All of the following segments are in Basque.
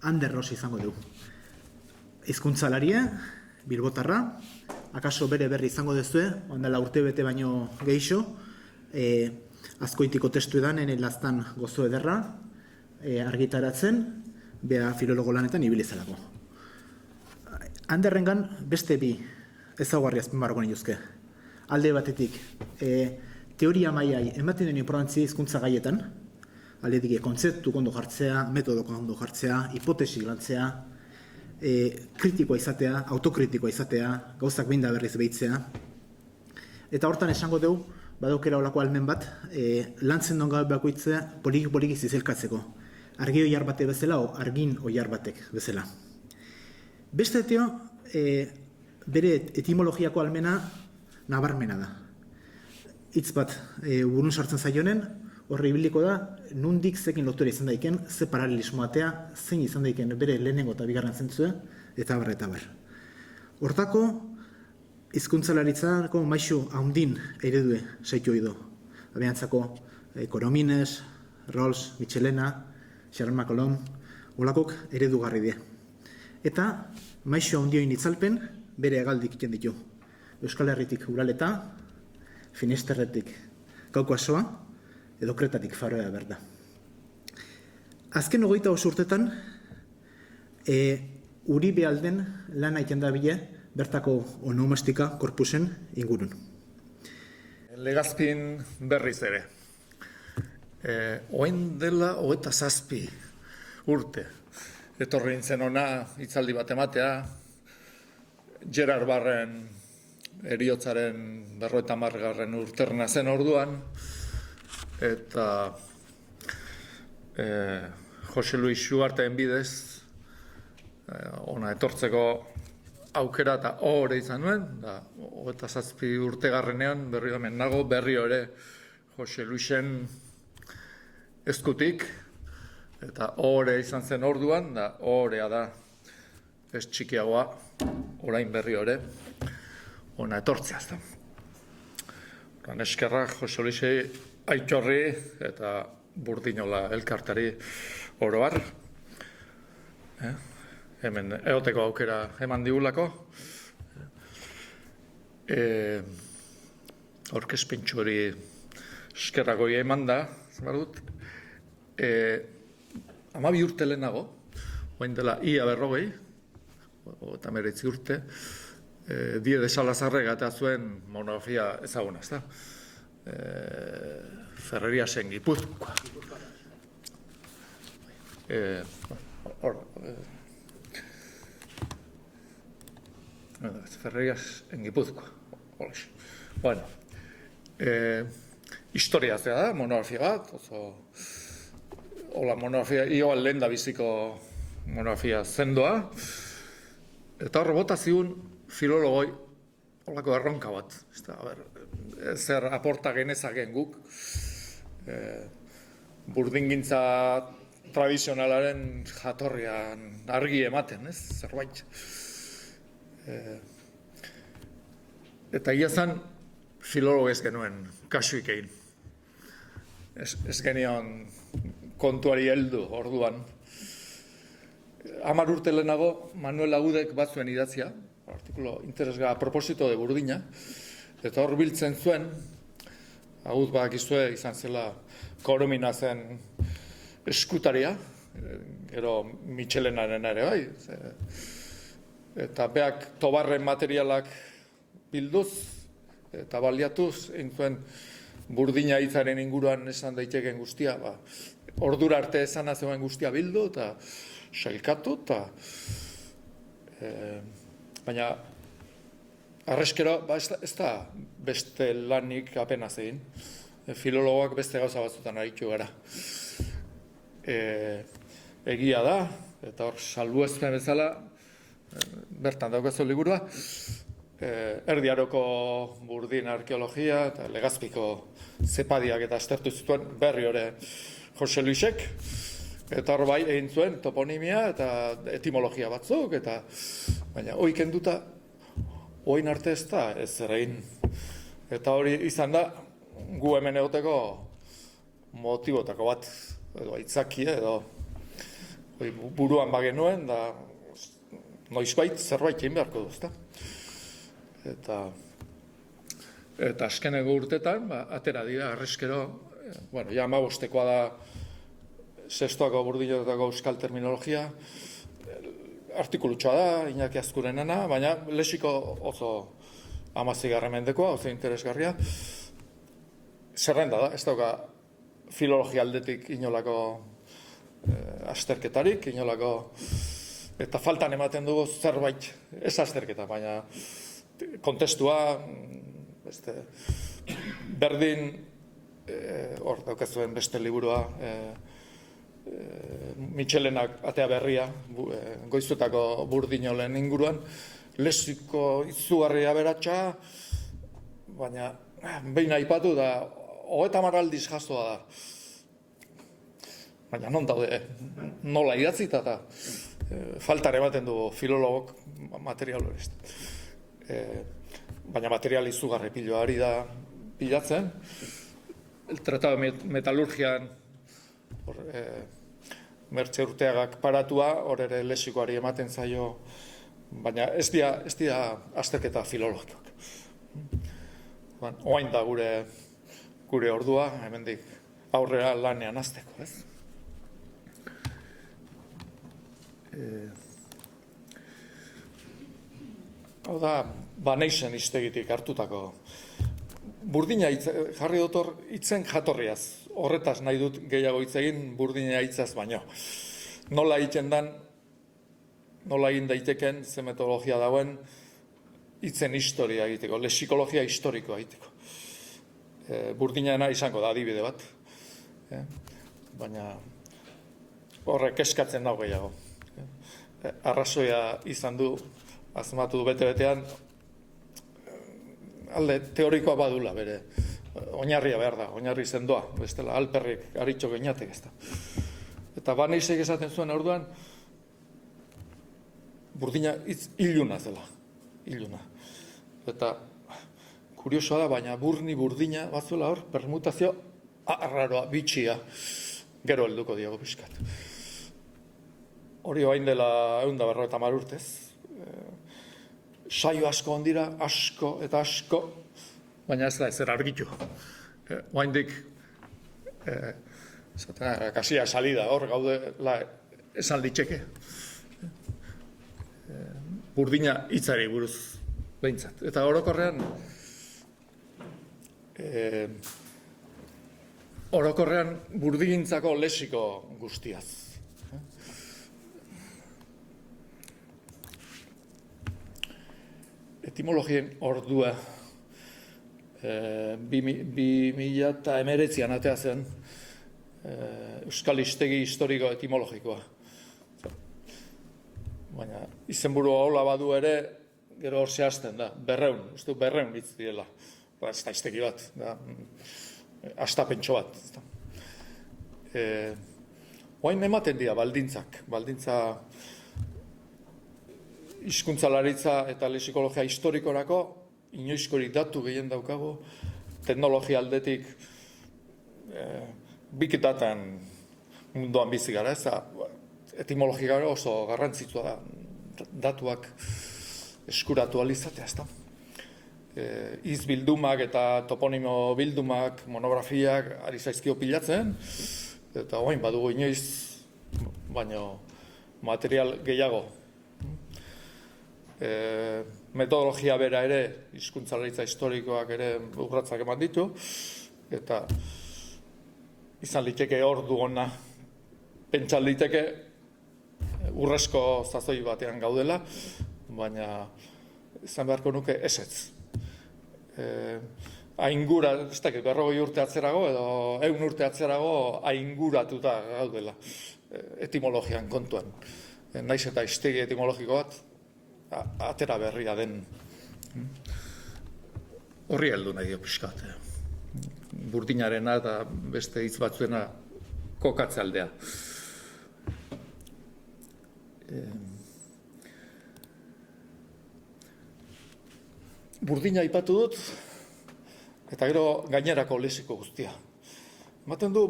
Ander Ros izango dugu. Hizkuntzalaria, bilbotarra, akaso bere berri izango duzue, ondala urte bete baino gehixo, azkoitiko testu edan, lastan gozo ederra, argitaratzen, bea filologo lanetan ibilizalako. Anderrengan beste bi ezaugarri azpimarrako nituzke. Alde batetik, teoria mailai ematen den inportantzia hizkuntza gaietan, aldetik kontzeptu ondo jartzea, metodoko ondo jartzea, hipotesi lantzea, kritikoa izatea, autokritikoa izatea, gauzak behin da berriz behitzea. Eta hortan esango dugu, badaukera olako almen bat, lantzen don gabe bakoitzea poliki zizelkatzeko. Argi oiar bate bezala, o argin oiar batek bezala. Beste eteo, bere etimologiako almena nabarmena da. Hitz bat, burun sartzen zaionen, horre ibiliko da, nundik zekin lotura izan daiken, ze paralelismo atea, zein izan daiken bere lehenengo eta bigarren zentzue, eta bar, eta bar. Hortako, hizkuntzalaritzako maixu haundin eredue saitu ido. Abiantzako, Coromines, Rawls, Michelena, Charles Macolom, olakok eredugarri die. Eta, maixu haundioin itzalpen, bere agaldik iten ditu. Euskal Herritik Uraleta, Finisterretik Kaukasoa, edo Kretatik Faroea berda. Azken 25 urtetan, Uribe alden lana iten da bile, bertako onomastika korpusen ingurun. Legazpin berriz ere. Oen dela 27 urte. Etorri nintzen ona hitzaldi bat ematea, Gerard Barren eriotzaren 50. urterna zen orduan, eta Jose Luis Xugarteen bidez ona etortzeko aukera eta ohore izan nuen, da 27 urtegarrenean berri hemen nago, berri ere Jose Luisen eskutik, eta ohore izan zen orduan, da ohorea da ez txikiagoa, orain berri ore, ona etortzea ez da. Oran eskerrak Jose Luisei Aitorri eta Burdinola elkartari oroar. Hemen eoteko aukera eman digulako. Orkezpintxu hori eskerrako eman da, zemar dut. 12 urte lehenago, oain dela ia 40, eta 19 urte, Die de Salazarrek eta zuen monografia ezaguna, ez da? Ferreriasen Gipuzkoa. Ferreriasen Gipuzkoa. Bueno, historia zea da, monografia bat, hola monografia, ioan lehen da biziko monografia zendoa, eta horre bota zigun filologoi holako erronka bat. Zer aporta genezaken guk, burdingintza tradizionalaren jatorrian argi ematen, ez? Zerbait. Eta iazan filologo ez genuen kasuik egin. Ez genion kontuari heldu orduan. 10 urte lehenago Manuel Agudek bat zuen idatzia, artikulo interesga a propósito de Burdina, eta hor biltzen zuen, Agud bakizue izan zela Coromina zen eskutaria, gero Michelenaren ere bai, eta beak tobarren materialak bilduz eta baliatuz, egin zuen Burdina hitzaren inguruan esan daiteken guztia, ordura arte esana zegoen guztia bildu eta sailkatu, eta baina arreskero ez da beste lanik apenas egin. Filologoak beste gauza batzutan aritu gara. Egia da, eta hor salbuespen bezala, bertan daukazu liburua, Erdi Aroko Burdin arkeologia eta Legazpiko zepadiak eta aztertu zituen berri ore Jose Luisek, eta hor bai egin zuen toponimia eta etimologia batzuk, eta baina hoi kenduta, oin arte ez da ez egin. Eta hori izan da, gu hemen egoteko motibotako bat, edo aitzakia, edo buruan bagenuen, da noizbait zerbait egin beharko du, ezta? Eta azkeneko urtetan, atera dira, arrezkero, ja 15-tekoa da sextoako burdinotako euskal terminologia, artikulutxoa da, Iñaki Azkurenena, baina lexiko oso 16. mendekoa, oso interesgarria. Zerrenda da, ez dauka filologia aldetik inolako azterketarik, inolako, eta faltan ematen dugu zerbait, ez azterketa, baina kontestua, berdin, hor daukazuen beste liburua, Mitxelenak atea berria, goizutako burdinolen inguruan, lexiko izugarria beratxa, baina behin aipatu da, 30 aldiz jasoa da. Baina non daude, nola idatzita eta faltare ematen du filologok material hori. Baina material izugarri piloa ari da pilatzen. El Tratado Metalurgian Mertxe Urteagak paratua, hor ere lexikoari ematen zaio, baina ez dira azterketa filologikoak. Oain da gure ordua, hemendik aurrera lanean hasteko, ez? Hau da, Baneixen hiztegitik hartutako. Burdina jarri dut hor hitzen jatorriaz. Horretaz nahi dut gehiago hitz egin burdina hitzaz baino. Nola egiten dan, nola egin daiteken, ze metodologia dauen, hitzen historia egiteko, lexikologia historikoa egiteko. Burdinana izango da adibide bat. Baina horrek eskatzen dago gehiago. Arrazoia izan du, azmatu du bete-betean, alde teorikoa badula bere. Oinarria behar da, oinarri sendoa, bestela alperrik aritxo geinatek ez da. Eta Baneixek esaten zuen orduan, burdina hitz iluna zela, iluna. Eta kuriosoa da, baina burdina batzuela hor, permutazio arraroa, bitxia, gero helduko diogo pixkat. Hori oain dela 150 urtez. Saio asko ondira, asko eta asko, baina ez da ezer argitu. Oaindik, kasia salida hor gaude esan ditxeke. Burdina hitzari buruz behintzat. Eta orokorrean, burdigintzako lexiko guztiaz. Etimologien ordua 2019an atea zen Euskal Hiztegi Historiko Etimologikoa. Baina izenburua hola badu ere, gero hor zehazten da, 200 hitz direla. Ez da hiztegi bat, da astapentxo bat. Oain ematen dira baldintza hizkuntzalaritza eta lexikologia historikorako inoizkorik datu gehien daukagu, teknologia aldetik big datan munduan bizi gara, ez da etimologika oso garrantzitsua da datuak eskuratu alizatea, ez da. Iz bildumak eta toponimo bildumak, monografiak ari zaizkio pilatzen, eta oain badugu inoiz, baino material gehiago. Metodologia bera ere, hizkuntzalaritza historikoak ere urratsak eman ditu, eta izan liteke ordu ona, pentsa liteke urrezko zazoi batean gaudela, baina izan beharko nuke ezetz. Aingura, ez dakit, 40 urte atzerago edo 100 urte atzerago ainguratuta gaudela etimologian kontuan. Naiz eta hiztegi etimologiko bat atera berria den. Horri heldu nahi dio pixkat. Burdinarena eta beste hitz batzuena kokatze aldea. Burdina aipatu dut, eta gero gainerako lexiko guztia. Ematen du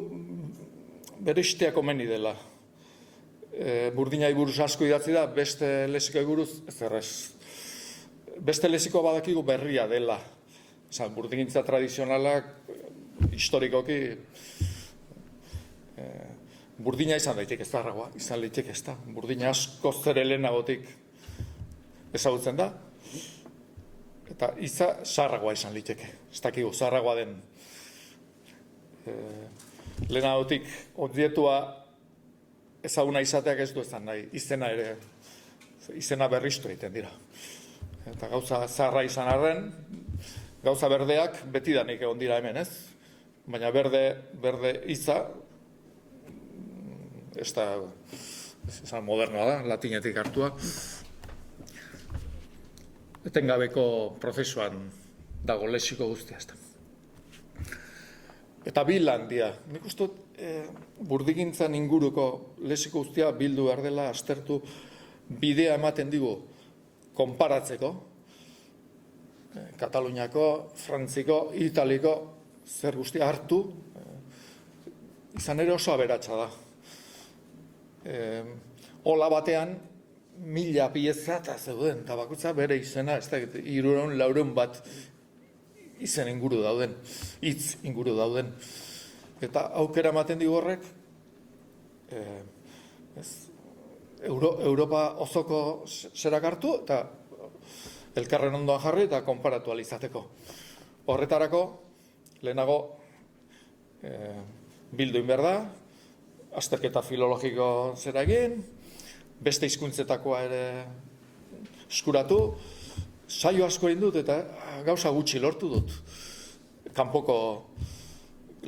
bere isteako meni dela. burdinai buruz asko idatzi da, beste lexikoi buruz, ez. Beste lexiko badakigu berria dela. Burdingintza tradizionalak, historikoki, burdina izan daiteke zaharragoa, izan daiteke ez da. Burdina asko zer lehenagotik ezagutzen da, eta iza zaharragoa izan daiteke. Ez dakigu, zaharragoa den. Lehenagotik ondietua ezaguna izateak ez du ezan nahi, izena berriztu egiten dira. Eta gauza zaharra izan arren, gauza berdeak betidanik egon dira hemen, ez? Baina berde iza, ez da modernoa da, latinetik hartua, etengabeko prozesuan dago lexiko guztia, ez da. Eta bi lan dira. Nik uste burdigintzan inguruko lexiko guztia bildu behar dela, aztertu bidea ematen digu konparatzeko, Kataluniako, Frantziko, Italiko, zer guztia hartu, izan ere oso aberatsa da. Ola batean, 1000 pieza eta zeuden, eta bakutza bere izena, ez da, 300-400 bat izen inguru dauden, hitz inguru dauden. Eta aukera ematen digu horrek, Europa osoko zerak hartu, eta elkarren ondoan jarri eta konparatu alizateko. Horretarako, lehenago bilduin behar da, azterketa filologiko zera egin, beste hizkuntzetakoa ere eskuratu, saio asko egin dut eta gauza gutxi lortu dut. Kanpoko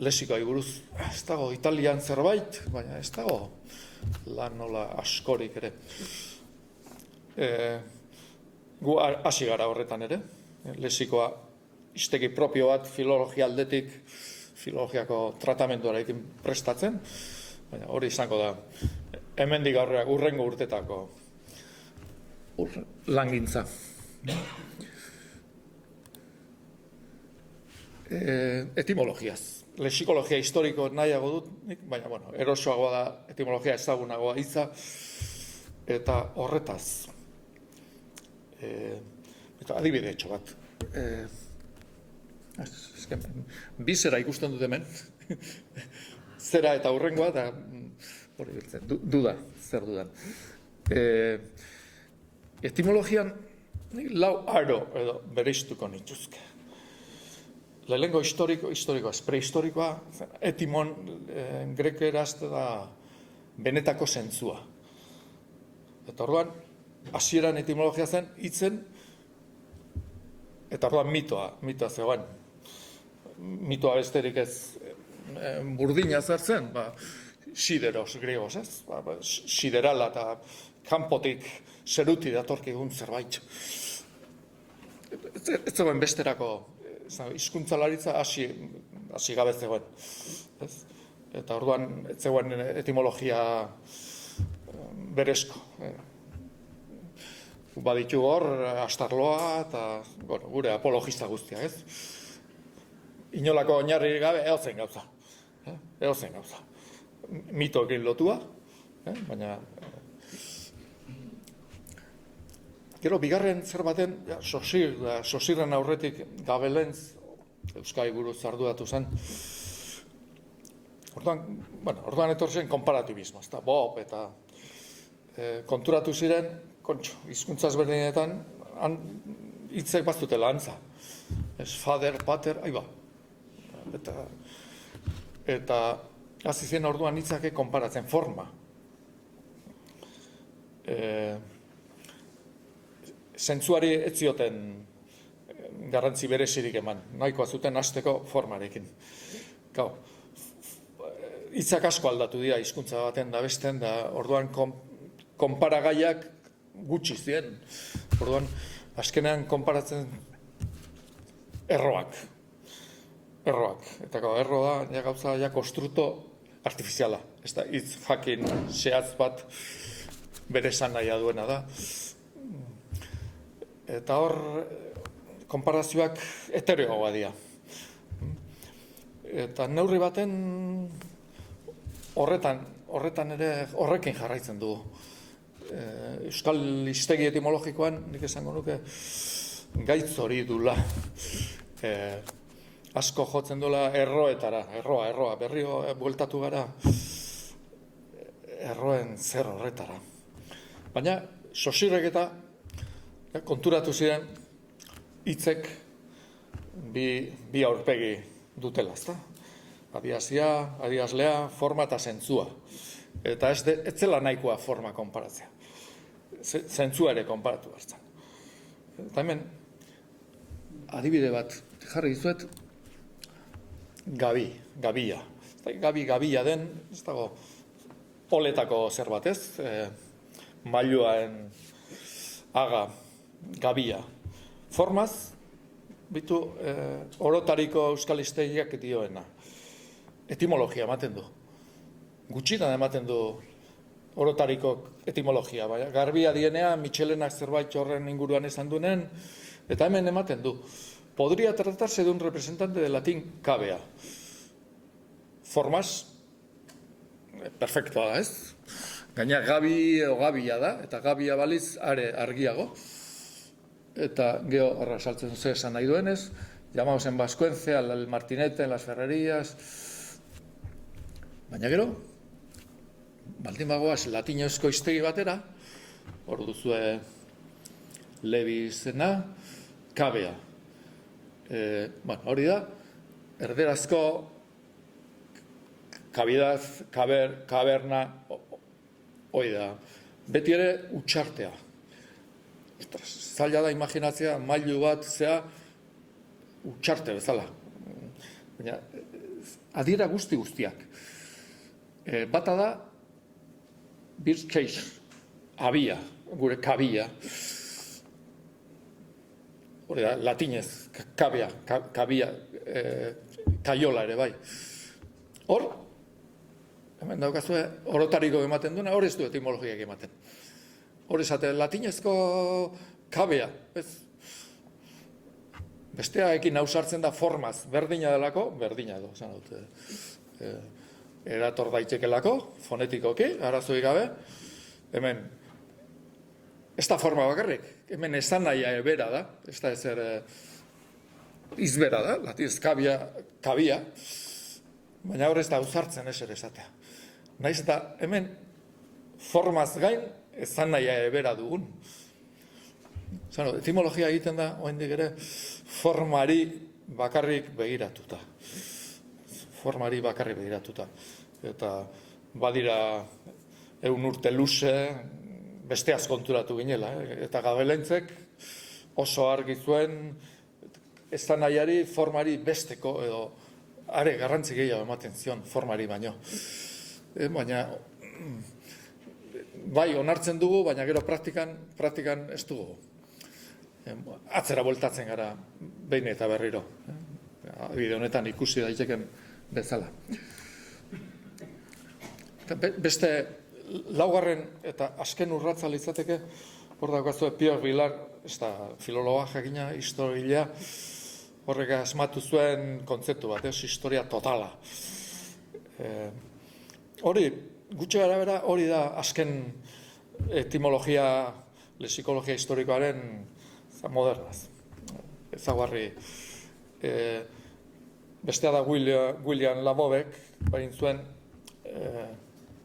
lexikoai buruz, ez dago italian zerbait, baina ez dago lan nola askorik ere. Gu hasi gara horretan ere, lexikoa iztegi propio bat filologia aldetik, filologiako tratamenduarekin prestatzen, baina hori izango da, hemendik aurrera hurrengo urtetako langintza. Etimologiaz. Lexikologia historiko nahiago dut, baina erosoagoa da, etimologia ezagunagoa hitza, eta horretaz. Eta adibide etxo bat. Bi zera ikusten dut hemen. Zera eta hurrengoa, eta hori biltzen, duda, zer dudan. Etimologian, lau aro edo bereiztuko nituzke. Lehenengo historikoa, prehistorikoa, etimon grekeraz da benetako zentzua. Eta orduan, hasieran etimologia zen, hitzen, eta orduan mitoa zegoen. Mitoa besterik ez burdina zertzen, sideros griegos, ez? Siderala eta kanpotik zeruti datorkigun zerbait. Ez zegoen besterako hizkuntzalaritza hasi gabe zegoen. Eta orduan ez zegoen etimologia berezko. Baditu hor, astarloa eta gure apologista guztia, ez? Inolako oinarri gabe edozein gauza. Edozein gauza. Mitoekin lotua, baina gero, bigarren zer baten, sosirren aurretik Gabelentz, Euskai buruz arduratu zen. Orduan etorzen konparatibismo, eta Bob, eta konturatu ziren, hizkuntza ezberdinetan, hitzek bazutela antza. Father, pater, aiba. Eta hasi zen orduan hitzake konparatzen forma. Zentzuari ez zioten garrantzi berezirik eman, nahikoa zuten hasteko formarekin. Hitzak asko aldatu dira hizkuntza baten da besten, da orduan konparagaiak gutxi ziren. Orduan, azkenean konparatzen erroak. Eta erro da gauza konstrukto artifiziala. Ez da, hitz jakin zehatz bat bere esan nahia duena da. Eta hor, konparazioak heteroagoa dira. Eta neurri baten horretan ere horrekin jarraitzen du. Euskal hiztegi etimologikoan, nik esango nuke, gaitz hori dula. Asko jotzen duela erroetara, erroa, berrio bueltatu gara erroen zer horretara. Baina, Sosirrek eta konturatu ziren hitzek bi aurpegi dutela, ezta? Abiazia, adierazlea, forma eta zentzua. Eta ez zela nahikoa forma konparatzea. Zentzua ere konparatu hartzen. Eta hemen, adibide bat jarri dizuet, gabia. Gabia den, ez dago, oletako zer bat ez, mailuaen aga, gabia. Formaz, bitu, orotariko euskal hiztegiak dioena. Etimologia ematen du. Gutxitan ematen du orotariko etimologia. Garbia dienea, Michelenak zerbait horren inguruan esan duenen, eta hemen ematen du. Podría tratarse de un representante del latín cavea. Formaz, perfektoa da, ez? Gaina gabi edo gabia da, eta gabia baliz are argiago. Eta geho horra saltzen ze esan nahi duenez, llamamos en vascuence, al martinete, en las ferrerías. Baina gero, baldin bagoaz latinozko hiztegi batera, hor duzue Levi izena, kabea. Hori da, erderazko kabidaz, kaberna, hori da. Beti ere utxartea. Zaila da imaginatzea, mailu bat zea utxarte bezala. Baina, adiera guztiak. Bata da, birkeix, abia, gure kabia. Hori da, latinez, kabia, kaiola ere bai. Hor, hemen daukazue, orotariko ematen duena, hor ez du etimologiak ematen. Hor esate, latinezko kabea, ez? Besteaekin hausartzen da formaz, berdina delako, berdina edo, zan dut, erator daitekelako, fonetikoki, arazoi gabe, hemen, ez da forma bakarrik, hemen esan nahia ebera da, ez da ezer izbera da, latinez kabia, baina hor ez da hausartzen eser esatea. Naiz eta hemen formaz gain, esan nahia ebera dugun. Zano, etimologia egiten da, oraindik ere, formari bakarrik begiratuta. Eta badira 100 urte luze, besteaz konturatu ginela. Eta gabelentzek oso argi zuen, esan nahiari formari besteko, edo are garrantzi gehiago ematen zion formari baino. Baina, bai, onartzen dugu, baina gero praktikan ez dugu. Atzera bueltatzen gara behin eta berriro. Bide honetan ikusi daiteken bezala. Beste laugarren eta azken urratza litzateke, hor daukazue Pierre Vilar, ez da filologa jakina, historia, horrek asmatu zuen kontzeptu bat, historia totala. Hori, gutxi arabera, hori da azken etimologia, lexikologia historikoaren modernaz. Ezaguarri. Bestea da William Labovek, bain zuen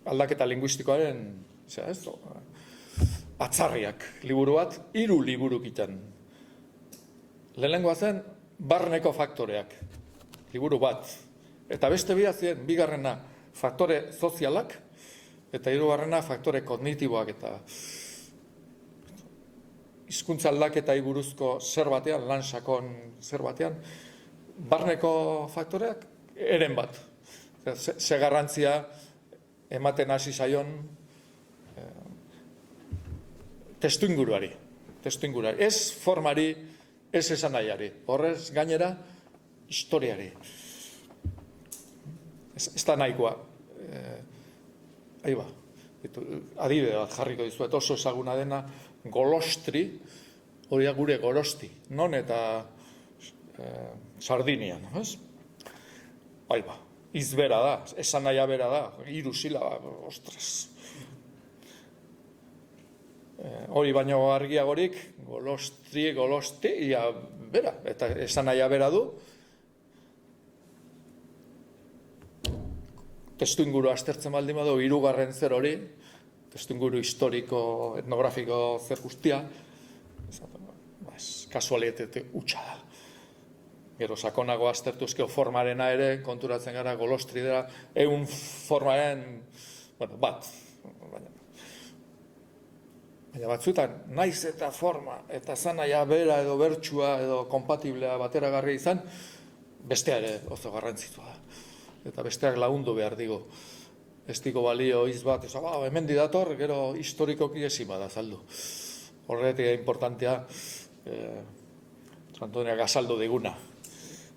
aldaketa linguistikoaren atzarriak liburu bat, 3 liburuk iten. Lehenengoa zen, barneko faktoreak, liburu bat. Eta beste ziren, bigarrena faktore sozialak, eta hirugarrena faktore kognitiboak eta hizkuntza aldaketa buruzko zer batean, lan sakon zer batean, barneko faktoreak eren bat. Ze garrantzia ematen hasi zaion testuinguruari. Ez formari, ez esanaiari. Horrez gainera, historiari. Ez da nahikoa. Adibide bat jarriko dizuet, oso ezaguna dena, Golostri, hori da gure Gorosti, non eta Sardinian, ez? izbera da, esan nahia bera da, 3 silaba, ostras. Hori baino argiagorik, golostri, ia bera, eta esan nahia bera du. Testuinguru aztertzen baldin badu, 3. zer hori, testuinguru historiko, etnografiko zer guztia, kasualitate hutsa da. Gero sakonago aztertuzkeo formarena ere, konturatzen gara golostri dela, 100 formaren, bat. Baina batzutan, naiz eta forma, eta zanaia bera edo bertsua edo kompatiblea bateragarria izan, bestea ere oso garrantzitsua da. Eta besteak lagundu behar digu. Ez diko balio iz bat, hemen didator, gero historikoki ezin bada azaldu. Horretik importantea, Antoniak azaldu diguna.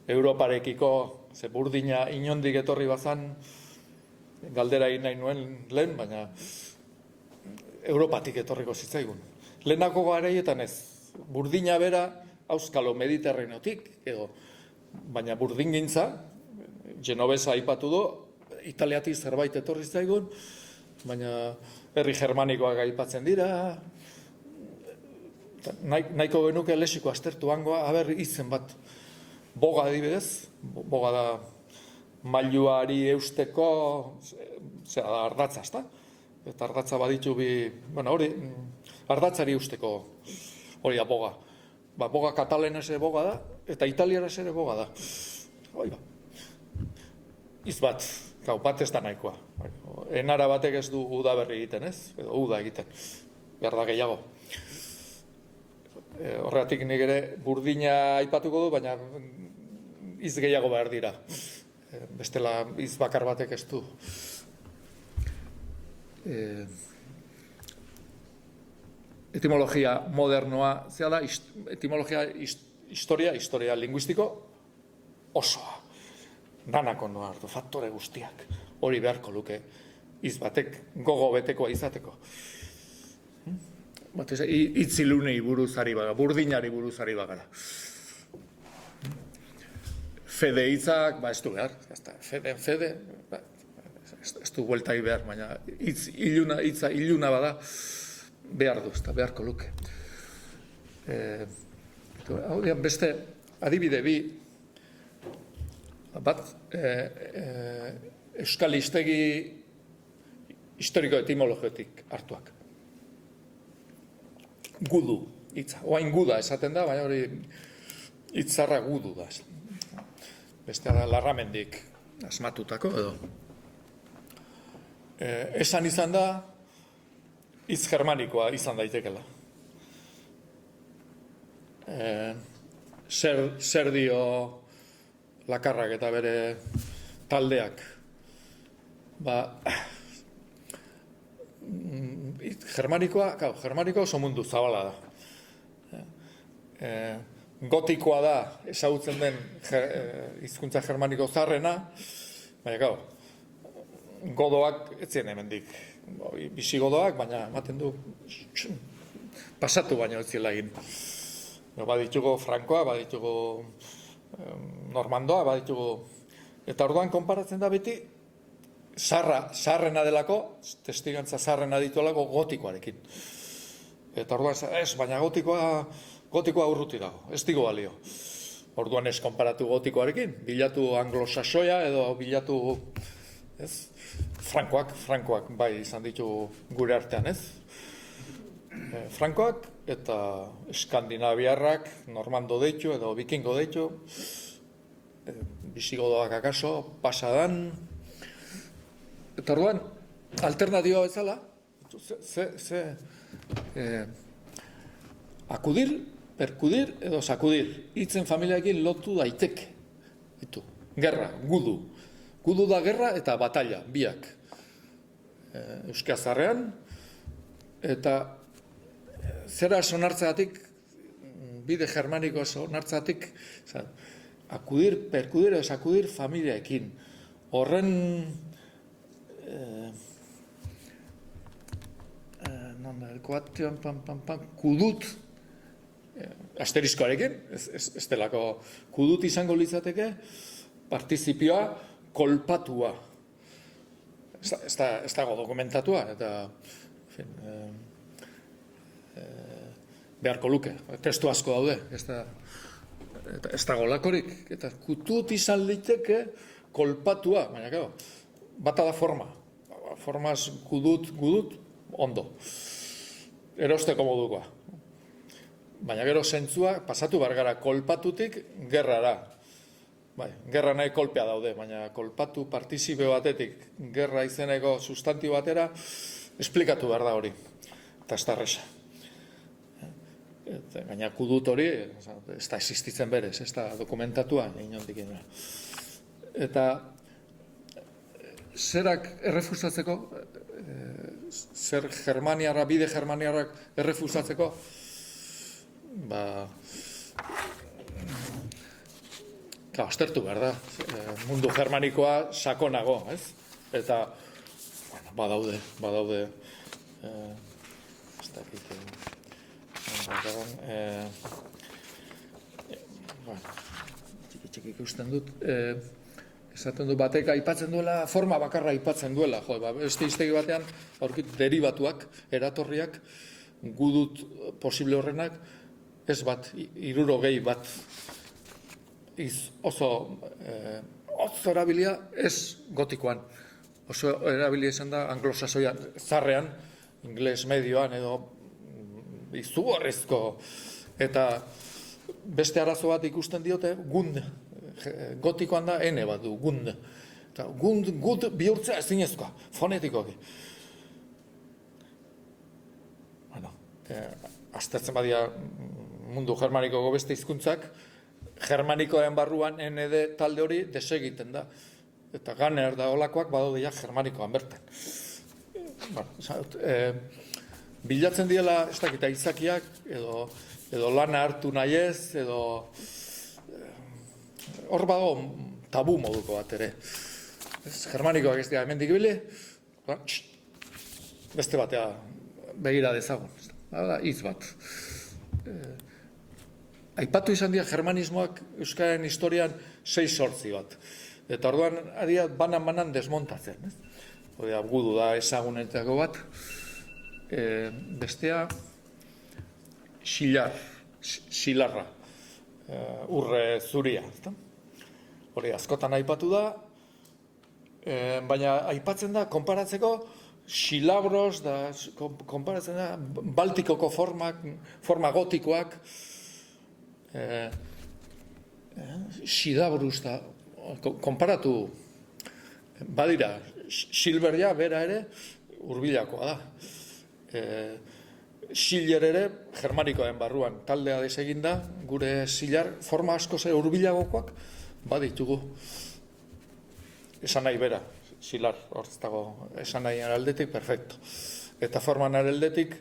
Europarekiko, ze burdina inondik etorri bazan, galdera egin nahi nuen lehen, baina Europatik etorriko zitzaigun. Lehenako garaietan ez, burdina bera, auskalo mediterraneotik, baina burdingintza, Genovesa aipatu du, Italiatik zerbait etorri zaigun, baina herri germanikoak aipatzen dira, nahiko genuke lexiko aztertu hangoa, haber izen bat, boga adibidez, boga da mailuari eusteko, zera da ardatza, ezta? Eta ardatza baditu hori, ardatzari eusteko hori da boga. Boga katalenez ere boga da, eta italiaraz ere boga da. Iz bat, bat ez da nahikoa. Enara batek ez du uda berri egiten, ez? Edo uda egiten, behar da gehiago. Horregatik nik ere burdina aipatuko du, baina iz gehiago behar dira. Bestela iz bakar batek ez du. Etimologia modernoa, zera da, etimologia historia linguistiko osoa. Danako noa hartu, faktore guztiak. Hori beharko luke, iz batek gogo betekoa izateko. Itzilunei buruzari bagara, burdinari buruzari bagara. Fede hitzak, ez du behar, fede, ez du bueltai behar, baina hitza iluna bada, behar du, eta beharko luke. Hau dian, beste adibide bi, bat, euskal hiztegi historiko etimologiotik hartuak. Gudu hitza, oain guda esaten da, baina hori hitzarra gudu da. Bestea da Larramendik asmatutako edo. Esan izan da, hitz germanikoa izan daitekela. Zer dio Lakarrak eta bere taldeak. Germanikoa oso mundu zabala da. Gotikoa da, ezagutzen den hizkuntza germaniko zaharrena, baina godoak etzien hemendik. Bisigodoak, baina ematen du pasatu baino ez ziela egin. Baditugu frankoa, baditugu normandoa, baditugu. Eta orduan konparatzen da beti, zaharrena delako, testigantza zaharrena dituelako gotikoarekin. Eta orduan, baina gotikoa urruti dago, ez digo balio. Orduan ez konparatu gotikoarekin, bilatu anglosaxoia edo bilatu, frankoak bai izan ditu gure artean, ez? Frankoak eta eskandinaviarrak, normando deitu edo vikingo deitu, bisigodoak akaso, pasadan. Eta orduan, alternatioa bezala, akudir, perkudir edo sakudir, hitzen familiaekin lotu daiteke. Gerra, gudu. Gudu da gerra eta batalla, biak. Euskazarrean, eta zera sonartzeatik, bide germaniko sonartzeatik, akudir, perkudir edo sakudir familiaekin. Horren, kudut, asteriskoarekin, ez delako kudut izango litzateke, partizipioa kolpatua. Ez dago dokumentatua, eta en fin, beharko luke. Testu asko daude, ez dago lakorik. Eta kutut izan liteke kolpatua, baina gero, bata da forma. Formaz gudut, ondo. Erosteko modukoa. Baina gero zentzua, pasatu bargara kolpatutik gerrara. Bai, gerra nahi kolpea daude, baina kolpatu partizipe batetik gerra izeneko sustantibo batera, esplikatu behar da hori. Eta ez da erresa. Baina kudut hori, ez da existitzen berez, ez da dokumentatua, inondik ino. Eta zerak errefusatzeko, zer Germaniarra, bide Germaniarrak errefusatzeko, aztertu behar da, mundu germanikoa sakonago, ez? Eta, badaude, ez dakit, txiki ikusten dut, esaten du batek aipatzen duela, forma bakarra aipatzen duela, beste hiztegi batean, aurkit deribatuak, eratorriak, gudut posible horrenak, ez bat, 60 bat, oso erabilia ez gotikoan. Oso erabilia izan da anglosasoian, zarrean, ingles medioan edo izugarrizko. Eta beste arazo bat ikusten diote, gund. Gotikoan da ene bat du, gund. Eta gund bihurtzea ezinezkoa, fonetikoki. Aztertzen badia mundu germanikoko beste hizkuntzak, germanikoen barruan ND talde hori desegiten da. Eta Ganer da olakoak badaude ja germanikoan bertan. Bilatzen diela, ez dakita izakiak, edo lana hartu nahi ez, edo hor bago tabu moduko bat ere. Germanikoak ez dira hemendik ibili, beste batea begira dezagun. Hitz bat. Aipatu izan dira germanismoak Euskararen historian 6-8 bat. Eta orduan adia banan desmontatzen. Gudu da ezagunetako bat. Bestea xilarra. Urre zuria. Hori askotan aipatu da. Baina aipatzen da, konparatzeko, xilabros, konparatzen da, baltikoko forma gotikoak, xidabruz da, konparatu, badira, xilberria bera ere, urbilakoa da. Xiler ere, germanikoen barruan, taldea desegin da, gure xilar, forma asko ze urbilagokoak, baditugu. Esan nahi bera, xilar, hor ez dago, esan nahi aldetik, perfecto. Eta forman aldetik,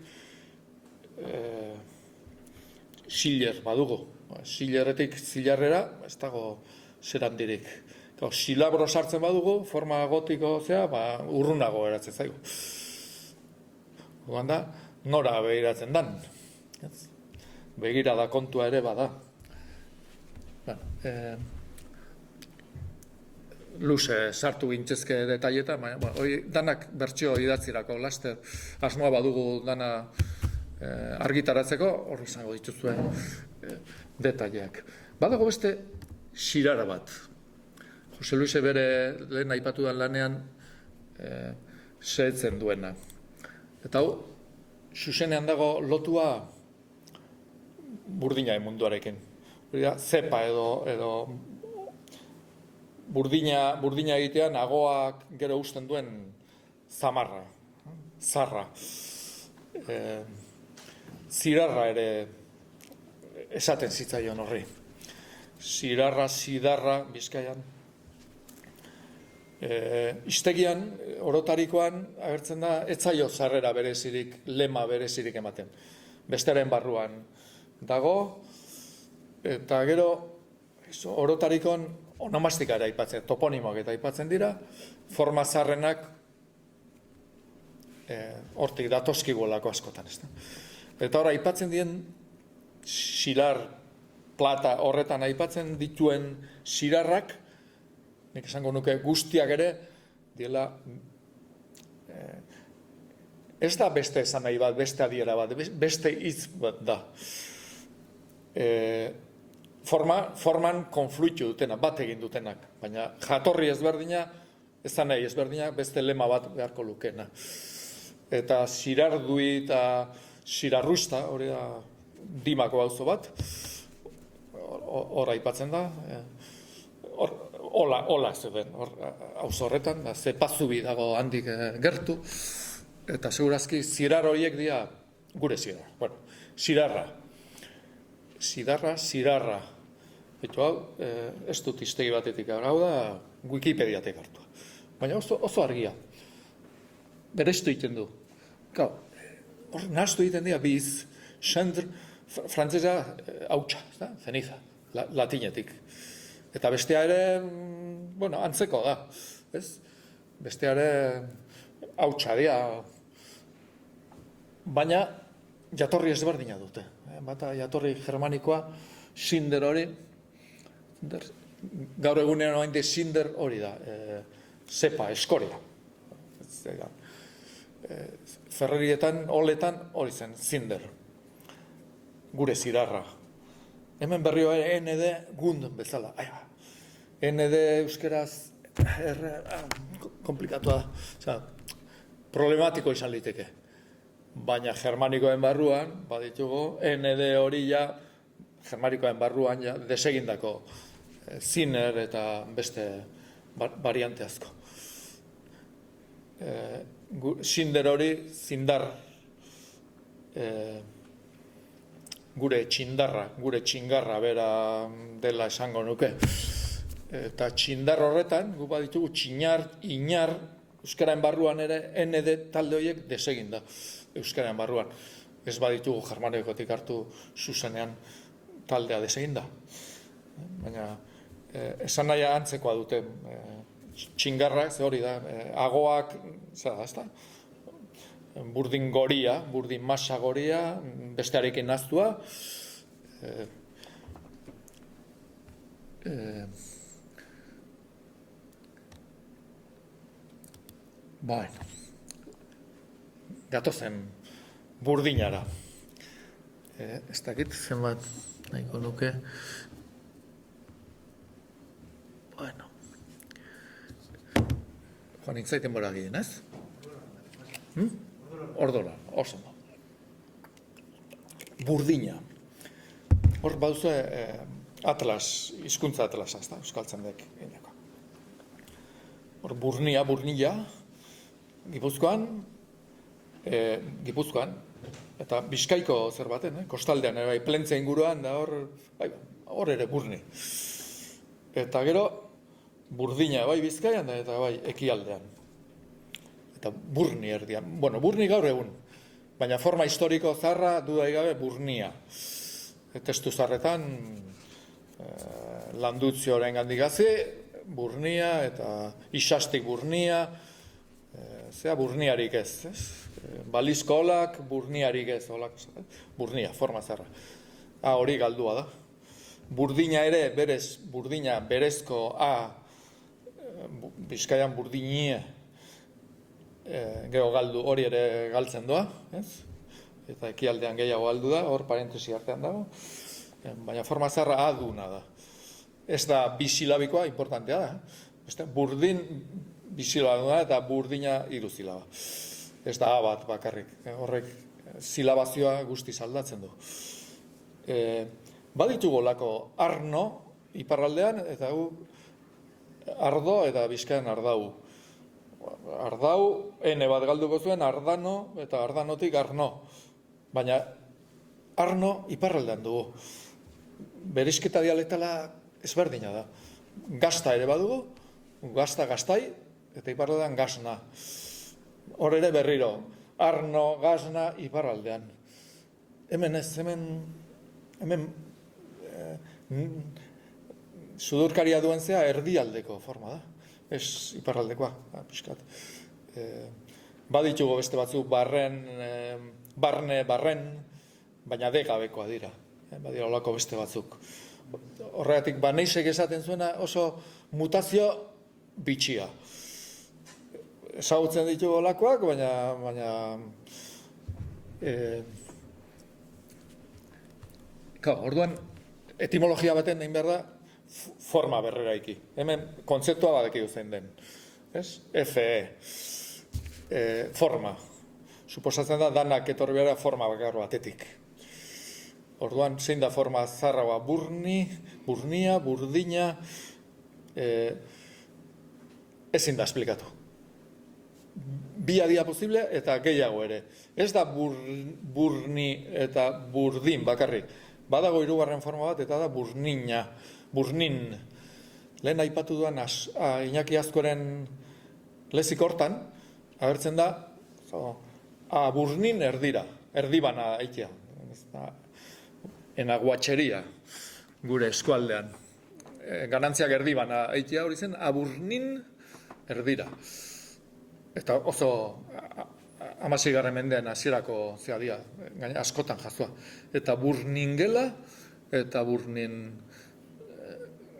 xiler badugu. Xileretik zilarrera, ez dago zerandirik. Xilabro sartzen badugu, forma gotiko zea, urrunago eratzen zaigu. Ogan da, nora begiratzen dan. Begira da kontua ere bada. Luze sartu gintzezke detaileta, danak bertsio idatzirako, laster asmoa badugu dana argitaratzeko, hor izango dituzuen detaileak. Badago beste xirara bat. Jose Luise bere lehen aipatudan lanean zehetzen duena. Eta hau, zuzenean dago lotua burdina munduarekin. Zepa edo burdina egitean agoak gero usten duen zamarra, zarra. Zirarra ere esaten zitzaion horri. Zirarra, zidarra, Bizkaian. Hiztegian, orotarikoan, agertzen da, etzaio zarrera berezirik, lema berezirik ematen. Besteren barruan dago, eta gero, orotarikon onomastikara aipatzen, toponimoak eta aipatzen dira, forma zarrenak hortik datoskigolako askotan. Eta hor, aipatzen dien xilar, plata horretan aipatzen dituen xirarrak nik esango nuke guztiak ere, diela, ez da beste esan nahi bat, beste adiera bat, beste hitz bat da. Forman konfluitu dutenak, bat egin dutenak, baina jatorri ezberdina, ez da nahi ezberdina, beste lema bat beharko lukena. Eta Zirardui eta Zirarrusta, hori da Dimako auzo bat, hor aipatzen da, hola zeuden, auzo horretan, ze Pazubi dago handik gertu, eta segurazki zirar horiek dira gure zirar. Bueno, Zirarra. Eta hau, ez dut iztegi batetik, hau da Wikipediatik hartu. Baina oso argia. Bereztu egiten du. Hor nahaztu egiten dira biz, xendr, frantzesa hautsa, zeniza, latinetik. Eta bestea ere, bueno, antzeko da, ez? Bestea ere hautsa dira. Baina jatorri ezberdina dute. Bata jatorri germanikoa, Sinder hori, gaur egunean oain de Sinder hori da, zepa, eskoria. Ferrerietan, oletan hori zen, Sinder. Gure Zirarra. Hemen berrioa ND gund bezala. ND euskeraz komplikatua da. Problematiko izan liteke. Baina germanikoen barruan, baditugu, ND hori ja, germanikoen barruan ja, desegindako ziner eta beste variante asko. Sinder hori, zindar, gure txingarra bera dela esango nuke. Eta txindar horretan, gu baditugu txinar, inar, euskaraen barruan ere, ND talde horiek deseginda. Euskaraen barruan. Ez baditugu germanikotik hartu zuzenean taldea deseginda. Baina, esan nahi antzekoa dute txingarrak, ze hori da, agoak, zera da, burdin goria, burdin masa goria, bestearekin naztua. Bueno. Gatozen burdinara. Ez dakit, zenbat nahiko nuke. Bueno. Joan intzaiten bora ginen, ez? Ordola, oso. Burdina. Hor baduzu atlas, hizkuntza atlasa, ez da, euskaltzen dek. Hor burnia, Gipuzkoan, eta Bizkaiko zer baten, kostaldean, Plentzia inguruan, da hor ere burni. Eta gero, burdina, bai Bizkaian, eta bai ekialdean. Eta burni erdian. Bueno, burni gaur egun, baina forma historiko zarra dudai gabe burnia. Testu zarretan, Landutzioren gandigazi, burnia, eta isastik burnia, zea burniarik ez, balizko olak, burniarik ez, olak, burnia, forma zarra. Hori galdua da. Burdina ere, burdina berezko Bizkaian burdinie, gero galdu, hori ere galtzen doa, ez? Eta ekialdean gehiago galdu da, hor parentesi artean dago, baina forma zarra aduna da. Ez da bisilabikoa, importantea da, burdin bisilabikoa eta burdina iruzilaba. Ez da bat bakarrik, horrek silabazioa guztiz aldatzen du. Baditugu lako arno iparraldean, eta ardo eta Bizkaian ardau. Ardau, ene bat galduko zuen, ardano eta ardanotik arno. Baina arno iparraldean dugu. Berizketa dialektala ezberdina da. Gazta ere badugu, gaztai, eta iparraldean gazna. Hor ere berriro, arno, gazna, iparraldean. Hemen ez, hemen sudurkaria duen zea erdialdeko forma da. Ez iparraldekoa, pixkat. Baditugu beste batzuk barren, baina degabekoa dira. Badira olako beste batzuk. Horregatik, neisek esaten zuena oso mutazio bitxia. Ezagutzen ditugu olakoak, baina orduan, etimologia baten egin behar da, forma berreraiki. Hemen kontzeptua badaki zein den. FE, forma. Suposatzen da, danak etorri behar forma bakar batetik. Orduan, zein da forma zarragoa? Burnia, burdina, ezin da esplikatu. Bi adia posible eta gehiago ere. Ez da burni eta burdin bakarrik. Badago hirugarren forma bat eta da burnina, burnin. Lehen aipatu duan Iñaki Azkoren lezik hortan, agertzen da, burnin erdira, erdibana aitea. Enaguatxeria, gure eskualdean. Ganantziak erdibana aitea hori zen, aburnin erdira. Eta oso 16. mendean hasierako zeadia, gaina askotan jazua. Eta burningela, eta burnin...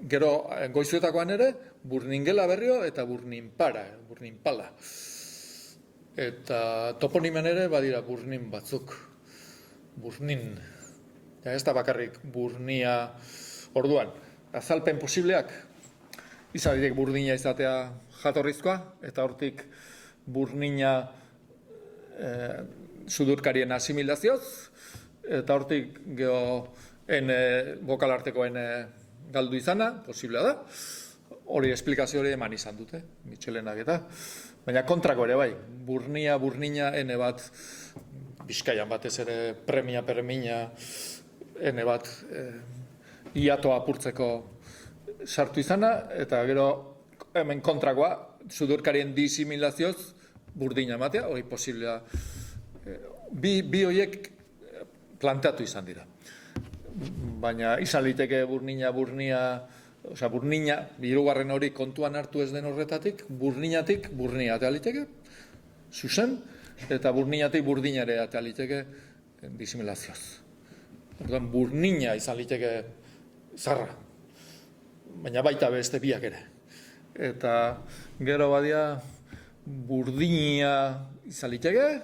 Gero goizuetakoan ere, burningela berrio eta burninpara, burninpala. Eta toponimen ere badira burnin batzuk. Burnin. Ez da bakarrik burnia orduan. Azalpen posibleak, izatik burdina izatea jatorrizkoa, eta hortik burnina sudurkarien asimilazioz, eta hortik geho bokalartekoen galdu izana, posiblea da. Hori esplikazio hori eman izan dute, Michelenak eta. Baina kontrako ere bai, burnia, ene bat, Bizkaian batez ere premia, ene bat iatoa apurtzeko sartu izana, eta gero hemen kontrakoa, sudurkarien disimilazioz burdina ematea, hori posiblea. Bi horiek planteatu izan dira. Baina izan liteke burnia, hirugarren hori kontuan hartu ez den horretatik, burninatik burnia atea liteke, zuzen, eta burninatik burdinare atea liteke disimilazioz. Orduan, burnina izan liteke zarra, baina baita beste biak ere. Eta gero badia burdina izan liteke,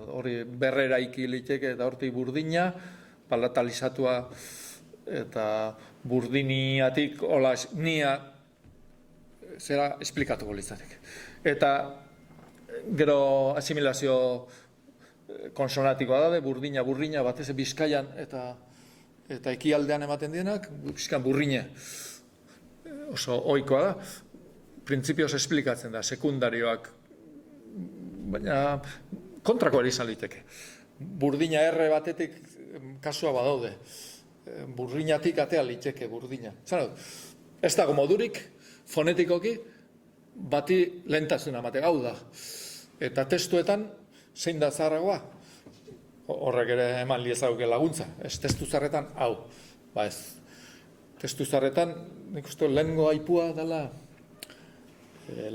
hori berreraiki liteke eta hortik burdina, palatalizatua eta burdiniatik olasnia zera esplikatuko litzateke. Eta gero asimilazio konsonatikoa da, burdina, batez Bizkaian eta ekialdean ematen dienak, Bizkaian burrine oso ohikoa da. Printzipioz esplikatzen da, sekundarioak, baina kontrako ere izan liteke. Burdina erre batetik kasua badaude. Burdinatik atea liteke burdina. Ez dago modurik, fonetikoki, bati lehentasuna emate gau da. Eta testuetan, zein da zaharragoa? Horrek ere eman liezaguke laguntza. Ez testu zarretan, hau. Ba ez. Testu zarretan, nik uste lehengo aipua dela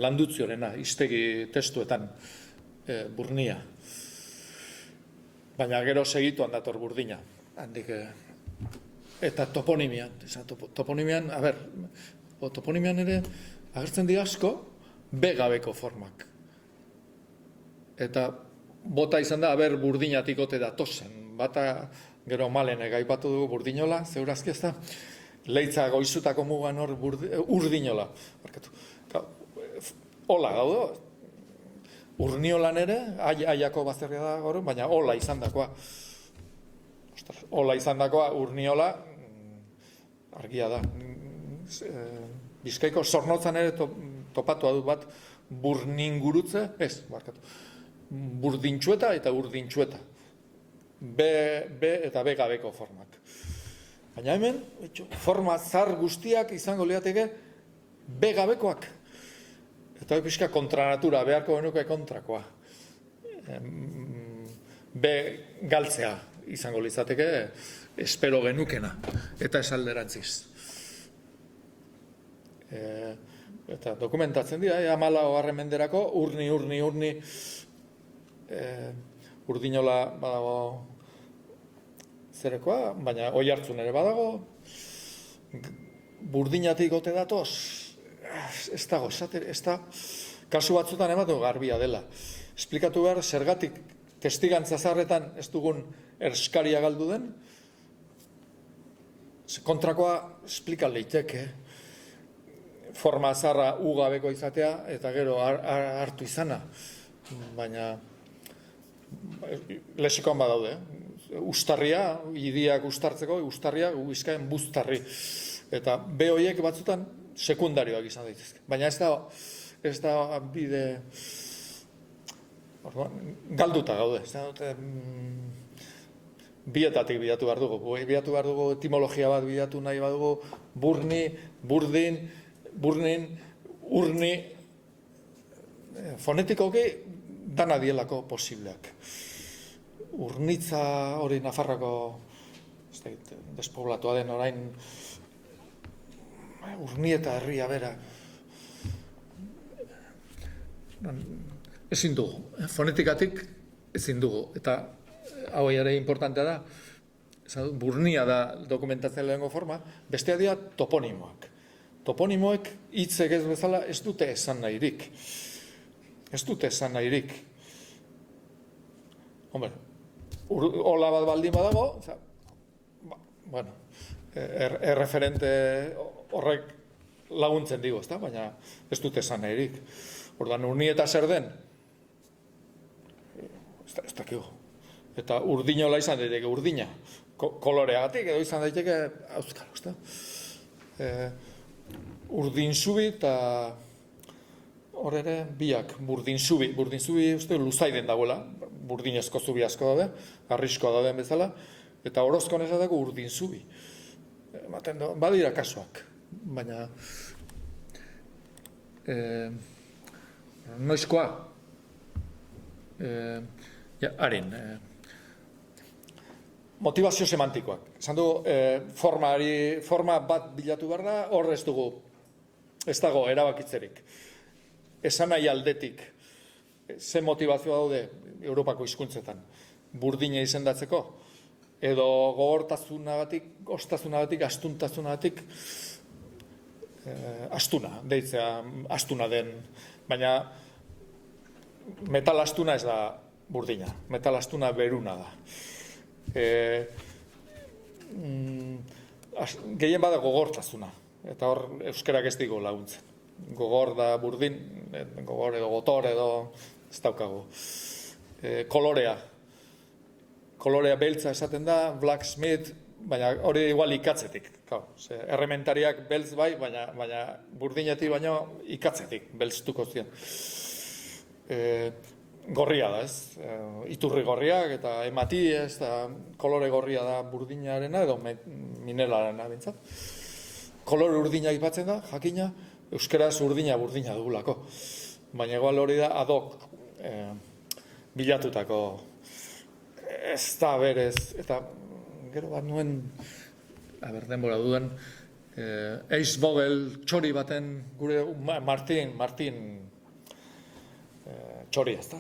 landutziorena, iztegi testuetan, burnia. Baina gero segituan dator burdina. Handik, eta toponimian. Toponimian ere agertzen dira asko begabeko formak. Eta bota izan da, burdinatik ote datozen. Bata gero malen gaipatu dugu burdinola, zeurazki ez da. Leitza goizutako mugan hor urdinola. Ola gaudo. Urniolan ere, aiako bazterria da gaur, baina ola izan dakoa. Ola izan dakoa, urniola, argia da. Bizkaiko zornotzan ere topatua du bat, burningurutze, burdintxueta eta urdintxueta. B eta B gabeko formak. Baina hemen, forma zar guztiak izango liateke B gabekoak. Eta pixka kontranatura, beharko genuke kontrakoa. B galtzea izango litzateke, espero genukena, eta esalderantziz. Eta dokumentatzen dira, 14. menderako, urni, urdinola badago zerekoa, baina oi hartzun ere badago, burdinatik ote datoz, ez dago, ez da, kasu batzutan ematen garbia dela. Esplikatu behar, zergatik testigantza zarretan ez dugun erskaria galdu den, kontrakoa esplika leiteke, forma zarra ugabeko izatea, eta gero hartu izana, baina lexikoan badaude, ustarria, idiak ustartzeko, ustarria, Bizkaian buztarri, eta be horiek batzutan sekundarioak izan daitezke. Baina ez da bide galduta gaude. Bietatik bilatu behar dugu. Bilatu behar dugu etimologia bat bilatu nahi badugu, burni, burdin, burnin, urni, fonetikoki dana dielako posibleak. Urnitza hori Nafarroko despoblatua den orain Urnieta herria bera. Ezin dugu, fonetikatik ezin dugu. Eta hau ere importantea da, burnia da dokumentatzen lehengo forma, bestea dira toponimoak. Toponimoek hitzek ez bezala ez dute esan nahirik. Ez dute esan nahirik. Hombre, hola bat baldin badago, bueno, erreferente horrek laguntzen digo, ezta? Baina ez dute esan nahirik. Orduan, urnieta zer den? Ez dakigu. Eta urdinola izan daiteke, urdina. Koloreagatik edo izan daiteke auskalo, ezta? Urdinzubi eta hor ere biak, burdinzubi. Burdinzubi uste luzaiden dagoela, burdinezko zubi asko daude, arriskoa dauden bezala, eta orozkon esateko urdinzubi. Badira kasuak, baina noizkoa motivazio semantikoak. Esan du, forma bat bilatu behar da, hor ez dugu, ez dago erabakitzerik. Esan nahi aldetik, ze motivazioa daude Europako hizkuntzetan, burdina izendatzeko, edo gogortasunagatik, ostazunagatik, astuntasunagatik, astuna, deitzea astuna den, baina metal astuna ez da burdina, metal astuna beruna da. Gehien bada gogortasuna, eta hor euskarak ez digo laguntzen. Gogor da burdin, gogor edo gotor edo ez daukagu. Kolorea beltza esaten da, blacksmith, baina hori igual ikatzetik. Errementariak beltz bai, baina burdinetik baino ikatzetik, beltztuko ziren. Gorria da, ez? Iturri gorriak eta emati, ez da, kolore gorria da burdinarena edo minelarena bintzat. Kolore urdina ipatzen da, jakina, euskaraz burdina dugulako. Baina igual hori da adok bilatutako ez da berez, eta gero bat nuen, denbora duen, Eisvogel txori baten, gure Martin txori ez da?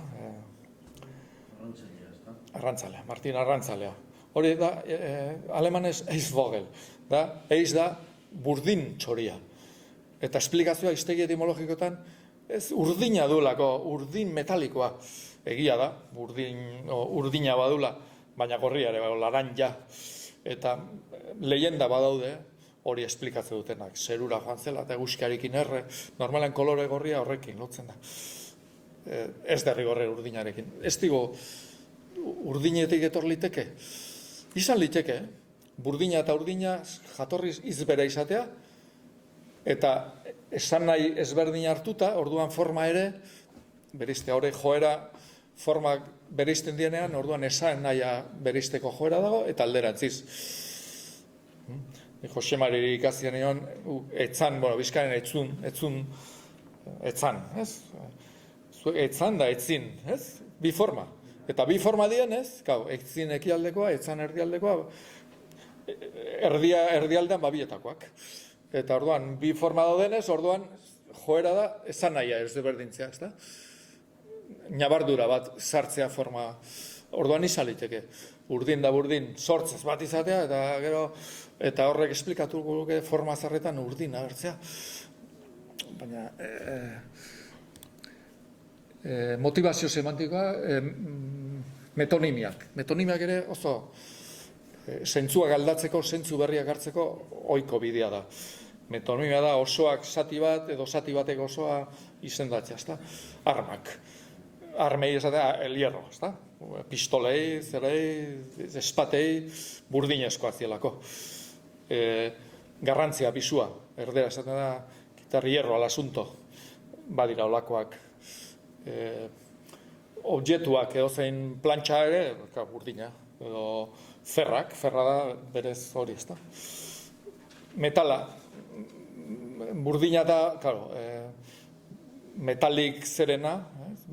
Arrantzalea, Martin Arrantzalea. Hori da, alemanez Eisvogel, Eis da burdin txoria. Eta esplikazioa hiztegi etimologikotan, ez urdina duelako, urdin metalikoa. Egia da, urdina badula, baina gorria ere, laranja. Eta leyenda badaude, hori esplikatzen dutenak. Zerura joan zela eta eguzkiarekin erre, normalen kolore gorria horrekin lotzen da. Ez derrigorre urdinarekin. Ez digo, urdinetik etor liteke. Izan liteke, burdina eta urdina jatorriz izbera izatea, eta esan nahi ezberdin hartuta, orduan forma ere, berizte, hori joera, formak berizten dienean, orduan esan nahia berizteko joera dago, eta alderantziz. Jose Mari ikazian egon, etzan, Bizkaian etzan, ez? Etzan da etzin, ez? Bi forma. Eta bi forma dien, ez? Etzin ekialdekoa, etzan erdialdekoa, erdialdean babietakoak. Eta orduan, bi forma daudenez, orduan, joera da, esan nahia ez berdintzea, ez da? Nabardura bat sartzea forma, orduan izaliteke. Urdin da burdin, sortzez bat izatea, eta gero, eta horrek esplikatu guke forma zarretan urdin agertzea. baina motivazio semantikoa, metonimiak. Metonimiak ere oso zentzuak aldatzeko, zentzu berriak hartzeko ohiko bidea da. Metonimia da osoak zati bat edo zati batek osoa izendatzea, ezta? Armak. Armei esatea el hierro, ezta? Pistolei, zerei, espatei, burdinezkoa zielako. Garrantzia, pisua. Erdera esaten da, quitar hierro al asunto. Badira olakoak. Objektuak edo zein plantxa ere, burdina. Edo ferra da berez hori, ezta? Metala, burdina da, claro, metalik zerena,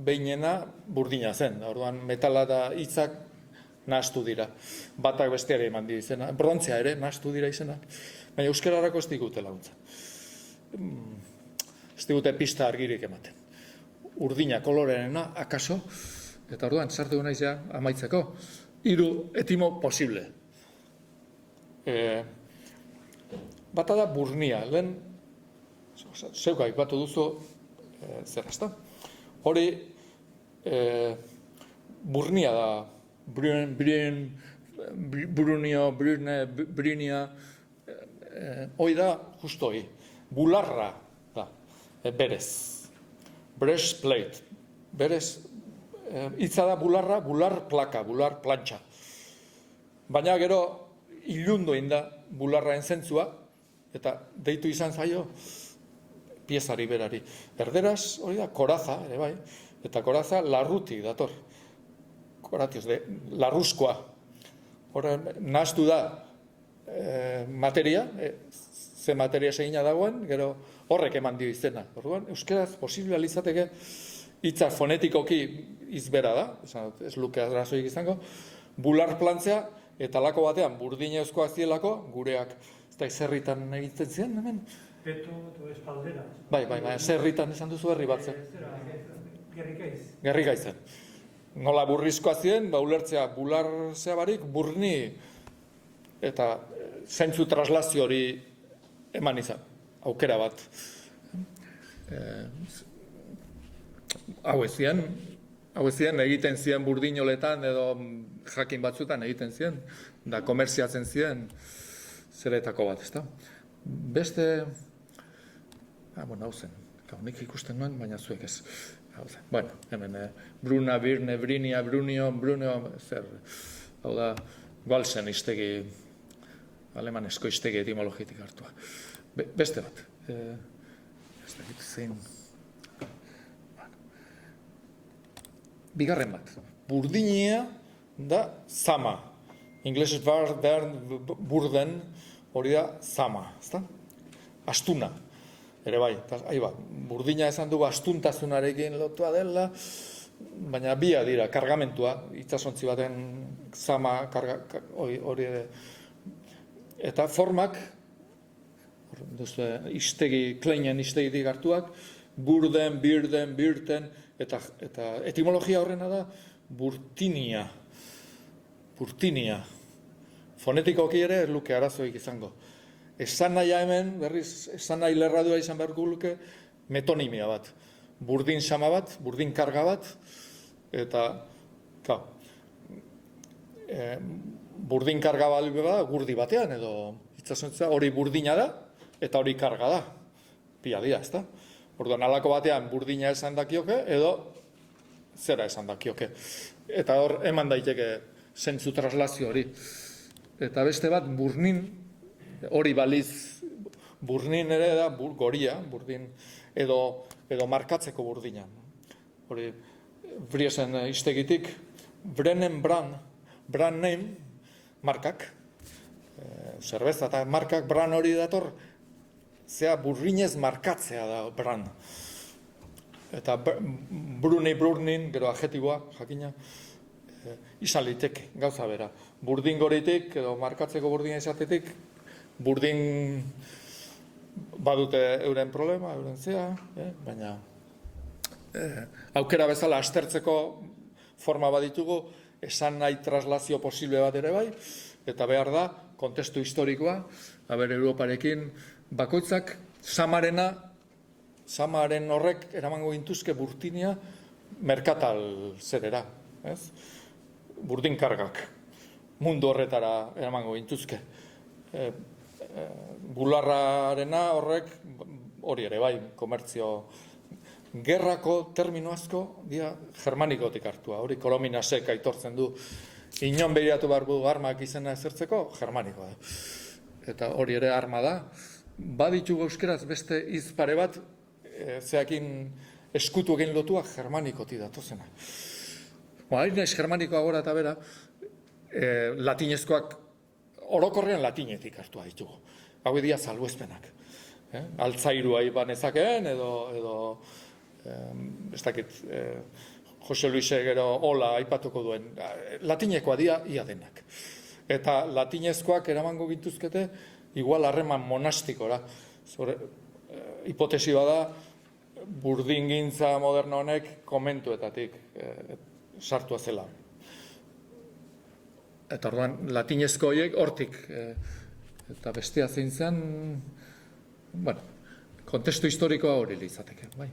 behinena burdina zen. Orduan metala da hitzak nahastu dira. Batak besteari eman dira izena. Brontzea ere nahastu dira izena. Baina euskararako ez digute laguntza. Ez digute pista argirik ematen. Urdina kolorena, akaso, eta orduan sartu naiz ja amaitzeko. 3 etimo posible. Bata da burnia, lehen zeuka aipatu duzu zer ezta. Hori burnia da, brinia, hoi da justo hoi, bularra da, berez, breastplate, berez, hitza da bularra, bular plaka, bular plantxa. Baina gero ilundu da bularraen zentzua, eta deitu izan zaio piezari berari. Erderaz, hori da, koraza, ere bai, eta koraza larrutik dator. Koratioz, larruzkoa. Horren, nahaztu da materia, ze materia segina dagoen, gero horrek eman dio izena. Orduan, euskeraz posible alizateke hitza fonetikoki izbera da, ez luke arazoik izango, bular plantzea, eta lako batean burdinezkoak zielako, gureak, ez da, zerritan egiten ziren, hemen? Peto edo espaldera. Bai, zerritan esan duzu herri bat zen. Gerrikaiz. Gerrikaizen. Nola burrizkoa ziren, ulertzea bular zeabarik, burni, eta zentzu traslazio hori eman izan, aukera bat. Hau ez ziren egiten ziren burdinoletan edo jakin batzutan egiten ziren, da komerziatzen ziren zeretako bat, ezta? Beste, hau zen, nik ikusten nuen, baina zuek ez. Bueno, hemen, Bruna, Birne, Brinia, Brunio, zer, hau da, Galsen iztegi, alemanesko iztegi etimologitik hartua. Beste bat, ez da, zein... Bigarren bat, burdinia da zama. Inglesez burden hori da zama, ezta? Astuna, ere bai, burdina esan dugu astuntasunarekin lotua dela, baina bia dira, kargamentua, itsasontzi baten zama, hori ere. Eta formak, iztegi, kleinen iztegitik hartuak, burden, birden, birten, eta etimologia horrena da burtinia. Fonetikoki ere ez luke arazoik izango. Esan nahia hemen, berriz, esan nahi lerradua izan beharko luke, metonimia bat. Burdin sama bat, burdin karga bat, eta, burdin karga bat da, gurdi batean, edo itsasontza hori burdina da, eta hori karga da. Pia dira, ezta? Orduan, alako batean burdina esan dakioke, edo zera esan dakioke. Eta hor, eman daiteke zentzu traslazio hori. Eta beste bat, burnin, hori baliz, burnin ere da, goria, burdin, edo markatzeko burdina. Hori, Briesen iztegitik, Brennen brand name, markak, zerbeza eta markak, brand hori dator, zea burrinez markatzea da brand. Eta burnin, gero adjetiboa, jakina, izan liteke, gauza bera. Burdin goritik, edo markatzeko burdina izatetik, burdin badute euren problema, euren zea, baina aukera bezala astertzeko forma baditugu, esan nahi traslazio posible bat ere bai, eta behar da, kontestu historikoa, Europarekin, bakoitzak samarena Samaren horrek eramango gintuzke Burtinia merkatal zerera, ez? Burdinkargak mundu horretara eramango gintuzke. Bularrarena horrek hori ere bai, komertzio gerrako termino asko dia germanikotik hartua, hori Kolominasek aitortzen du. Inon begiratu behar du armak izena ezertzeko, germanikoa da. Eta hori ere arma da. Baditu euskeraz beste hitz pare bat, zeakin eskutu egin lotua germanikoti datozena. Hain naiz germanikoa gora eta bera, latinezkoak orokorrean latinetik hartua ditugu. Hau dira salbuespenak. Altzairua iban ezakeen, edo ez dakit, Jose Luise gero hola aipatuko duen, latinekoa dira ia denak. Eta latinezkoak eramango gintuzkete, igual harreman monastikora. Hipotesi da, burdingintza moderno honek komentuetatik sartua zela. Eta orduan, latinezko horiek hortik, eta bestea zein zen, bueno, kontestu historikoa hori izateke, bai.